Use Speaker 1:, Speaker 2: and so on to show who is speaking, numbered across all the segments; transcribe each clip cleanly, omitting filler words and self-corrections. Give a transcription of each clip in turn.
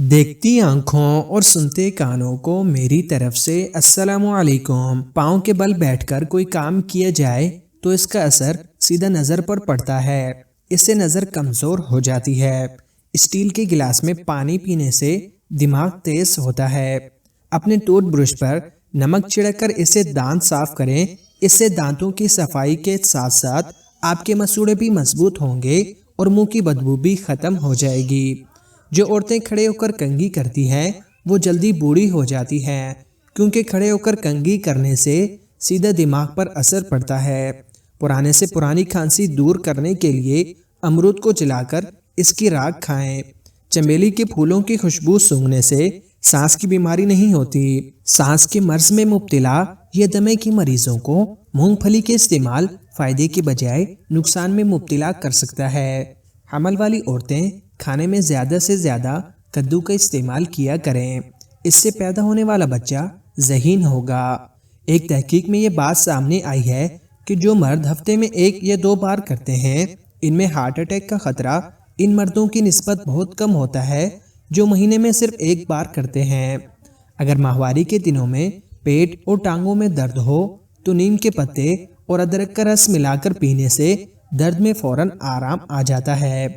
Speaker 1: دیکھتی آنکھوں اور سنتے کانوں کو میری طرف سے السلام علیکم۔ پاؤں کے بل بیٹھ کر کوئی کام کیا جائے تو اس کا اثر سیدھا نظر پر پڑتا ہے، اس سے نظر کمزور ہو جاتی ہے۔ اسٹیل کے گلاس میں پانی پینے سے دماغ تیز ہوتا ہے۔ اپنے ٹوتھ برش پر نمک چھڑک کر اسے دانت صاف کریں، اس سے دانتوں کی صفائی کے ساتھ ساتھ آپ کے مسوڑے بھی مضبوط ہوں گے اور منہ کی بدبو بھی ختم ہو جائے گی۔ جو عورتیں کھڑے ہو کر کنگھی کرتی ہیں وہ جلدی بوڑھی ہو جاتی ہیں، کیونکہ کھڑے ہو کر کنگھی کرنے سے سیدھا دماغ پر اثر پڑتا ہے۔ پرانے سے پرانی کھانسی دور کرنے کے لیے امرود کو جلا کر اس کی راکھ کھائیں۔ چمیلی کے پھولوں کی خوشبو سونگھنے سے سانس کی بیماری نہیں ہوتی۔ سانس کے مرض میں مبتلا یا دمے کے مریضوں کو مونگ پھلی کے استعمال فائدے کے بجائے نقصان میں مبتلا کر سکتا ہے۔ حمل والی عورتیں کھانے میں زیادہ سے زیادہ کدو کا استعمال کیا کریں، اس سے پیدا ہونے والا بچہ ذہین ہوگا۔ ایک تحقیق میں یہ بات سامنے آئی ہے کہ جو مرد ہفتے میں 1 یا 2 بار کرتے ہیں، ان میں ہارٹ اٹیک کا خطرہ ان مردوں کی نسبت بہت کم ہوتا ہے جو مہینے میں صرف 1 بار کرتے ہیں۔ اگر ماہواری کے دنوں میں پیٹ اور ٹانگوں میں درد ہو تو نیم کے پتے اور ادرک کا رس ملا کر پینے سے درد میں فوراً آرام آ جاتا ہے۔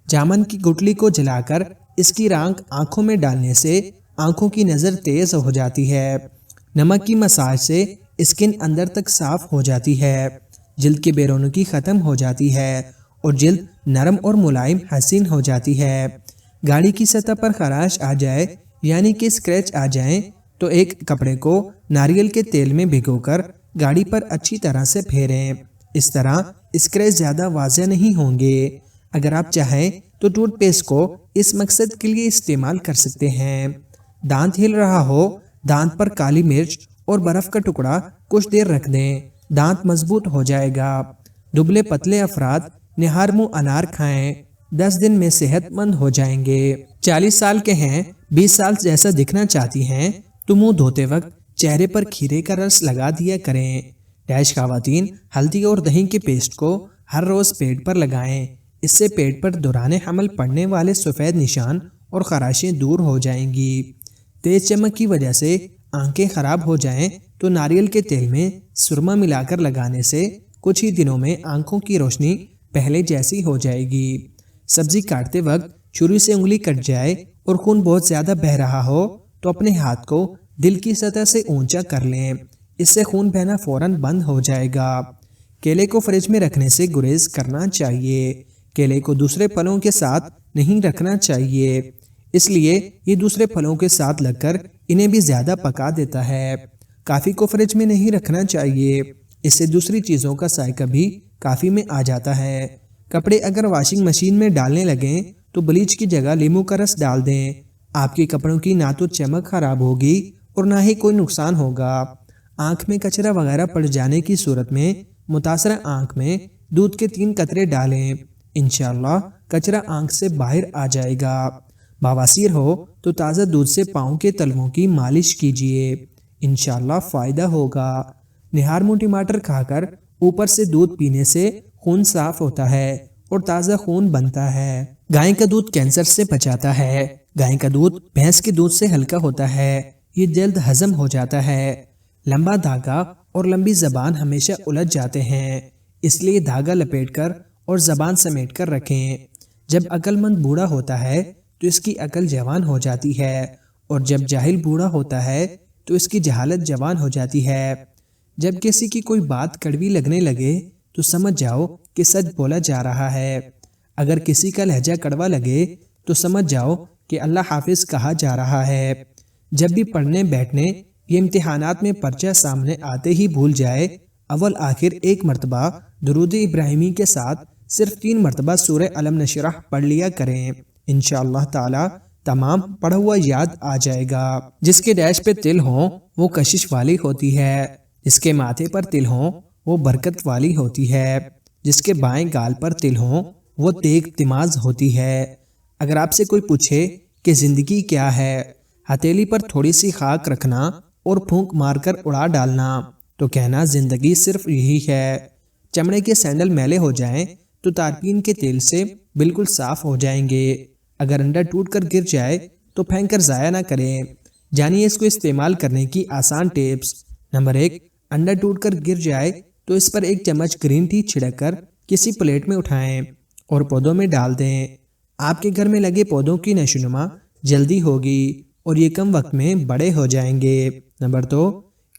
Speaker 1: جامن کی گٹلی کو جلا کر اس کی رانک آنکھوں میں ڈالنے سے آنکھوں کی نظر تیز ہو جاتی ہے۔ نمک کی مساج سے اسکن اندر تک صاف ہو جاتی ہے، جلد کی بے رونقی ختم ہو جاتی ہے اور جلد نرم اور ملائم حسین ہو جاتی ہے۔ گاڑی کی سطح پر خراش آ جائے یعنی کہ اسکریچ آ جائیں تو ایک کپڑے کو ناریل کے تیل میں بھگو کر گاڑی پر اچھی طرح سے پھیریں، اس طرح اسکریچ زیادہ واضح نہیں ہوں گے۔ اگر آپ چاہیں تو ٹوتھ پیسٹ کو اس مقصد کے لیے استعمال کر سکتے ہیں۔ دانت ہل رہا ہو، دانت پر کالی مرچ اور برف کا ٹکڑا کچھ دیر رکھ دیں، دانت مضبوط ہو جائے گا۔ دبلے پتلے افراد نہار منہ انار کھائیں، 10 دن میں صحت مند ہو جائیں گے۔ 40 سال کے ہیں، 20 سال جیسا دکھنا چاہتی ہیں تو منہ دھوتے وقت چہرے پر کھیرے کا رس لگا دیا کریں۔ خواتین ہلدی اور دہی کے پیسٹ کو ہر روز پیٹ پر لگائیں، اس سے پیٹ پر دوران حمل پڑنے والے سفید نشان اور خراشیں دور ہو جائیں گی۔ تیز چمک کی وجہ سے آنکھیں خراب ہو جائیں تو ناریل کے تیل میں سرما ملا کر لگانے سے کچھ ہی دنوں میں آنکھوں کی روشنی پہلے جیسی ہو جائے گی۔ سبزی کاٹتے وقت چھری سے انگلی کٹ جائے اور خون بہت زیادہ بہہ رہا ہو تو اپنے ہاتھ کو دل کی سطح سے اونچا کر لیں، اس سے خون بہنا فوراً بند ہو جائے گا۔ کیلے کو فریج میں رکھنے سے گریز کرنا چاہیے۔ کیلے کو دوسرے پھلوں کے ساتھ نہیں رکھنا چاہیے، اس لیے یہ دوسرے پھلوں کے ساتھ لگ کر انہیں بھی زیادہ پکا دیتا ہے۔ کافی کو فریج میں نہیں رکھنا چاہیے، اس سے دوسری چیزوں کا ذائقہ بھی کافی میں آ جاتا ہے۔ کپڑے اگر واشنگ مشین میں ڈالنے لگیں تو بلیچ کی جگہ لیموں کا رس ڈال دیں، آپ کے کپڑوں کی نہ تو چمک خراب ہوگی اور نہ ہی کوئی نقصان ہوگا۔ آنکھ میں کچرا وغیرہ پڑ جانے کی صورت میں متاثرہ آنکھ میں دودھ کے 3 قطرے ڈالیں، انشاءاللہ کچرا آنکھ سے باہر آ جائے گا۔ بواسیر ہو تو تازہ دودھ سے پاؤں کے تلووں کی مالش کیجیے، انشاءاللہ فائدہ ہوگا۔ نہار منہ ٹماٹر کھا کر اوپر سے دودھ پینے سے خون صاف ہوتا ہے اور تازہ خون بنتا ہے۔ گائے کا دودھ کینسر سے بچاتا ہے۔ گائے کا دودھ بھینس کے دودھ سے ہلکا ہوتا ہے، یہ جلد ہضم ہو جاتا ہے۔ لمبا دھاگا اور لمبی زبان ہمیشہ الجھ جاتے ہیں، اس لیے دھاگا لپیٹ کر اور زبان سمیٹ کر رکھیں۔ جب عقل مند بوڑھا ہوتا ہے تو اس کی عقل جوان ہو جاتی ہے، اور جب جاہل بوڑھا ہوتا ہے تو اس کی جہالت جوان ہو جاتی ہے۔ جب کسی کی کوئی بات کڑوی لگنے لگے تو سمجھ جاؤ کہ سچ بولا جا رہا ہے، اگر کسی کا لہجہ کڑوا لگے تو سمجھ جاؤ کہ اللہ حافظ کہا جا رہا ہے۔ جب بھی پڑھنے بیٹھنے یہ امتحانات میں پرچہ سامنے آتے ہی بھول جائے، اول آخر 1 مرتبہ درود ابراہیمی کے ساتھ صرف 3 مرتبہ سورہ علم نشرح پڑھ لیا کریں، انشاءاللہ تعالی تمام پڑھا ہوا یاد آ جائے گا۔ جس کے ڈیش پہ تل ہوں وہ کشش والی ہوتی ہے، جس کے ماتھے پر تل ہوں وہ برکت والی ہوتی ہے، جس کے بائیں گال پر تل ہوں وہ تیغ تماز ہوتی ہے۔ اگر آپ سے کوئی پوچھے کہ زندگی کیا ہے، ہتھیلی پر تھوڑی سی خاک رکھنا اور پھونک مار کر اڑا ڈالنا، تو کہنا زندگی صرف یہی ہے۔ چمڑے کے سینڈل میلے ہو جائیں تو تارپین کے تیل سے بالکل صاف ہو جائیں گے۔ اگر انڈا ٹوٹ کر گر جائے تو پھینک کر ضائع نہ کریں۔ جانیے اس کو استعمال کرنے کی آسان ٹپس۔ نمبر 1، انڈا ٹوٹ کر گر جائے تو اس پر 1 چمچ گرین ٹی چھڑک کر کسی پلیٹ میں اٹھائیں اور پودوں میں ڈال دیں۔ آپ کے گھر میں لگے پودوں کی نشوونما جلدی ہوگی اور یہ کم وقت میں بڑے ہو جائیں گے۔ نمبر 2،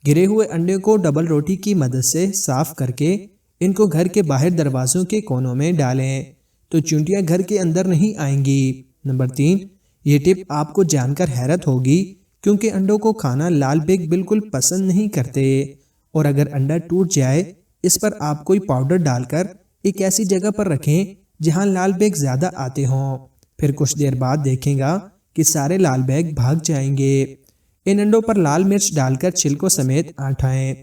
Speaker 1: گرے ہوئے انڈے کو ڈبل روٹی کی مدد سے صاف کر کے ان کو گھر کے باہر دروازوں کے کونوں میں ڈالیں تو چونٹیاں گھر کے اندر نہیں آئیں گی۔ نمبر 3، یہ ٹپ آپ کو جان کر حیرت ہوگی کیونکہ انڈوں کو کھانا لال بیگ بالکل پسند نہیں کرتے، اور اگر انڈا ٹوٹ جائے اس پر آپ کوئی پاؤڈر ڈال کر ایک ایسی جگہ پر رکھیں جہاں لال بیگ زیادہ آتے ہوں، پھر کچھ دیر بعد دیکھیں گا کہ سارے لال بیگ بھاگ جائیں گے۔ ان انڈوں پر لال مرچ ڈال کر چھلکوں سمیت آٹھائیں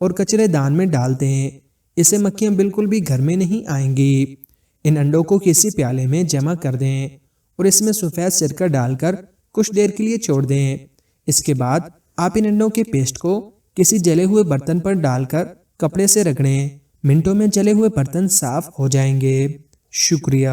Speaker 1: اور کچرے دان میں ڈال دیں، اسے مکھیاں بالکل بھی گھر میں نہیں آئیں گی۔ ان انڈوں کو کسی پیالے میں جمع کر دیں اور اس میں سفید سرکہ ڈال کر کچھ دیر کے لیے چھوڑ دیں۔ اس کے بعد آپ ان انڈوں کے پیسٹ کو کسی جلے ہوئے برتن پر ڈال کر کپڑے سے رگڑیں، منٹوں میں جلے ہوئے برتن صاف ہو جائیں گے۔ شکریہ۔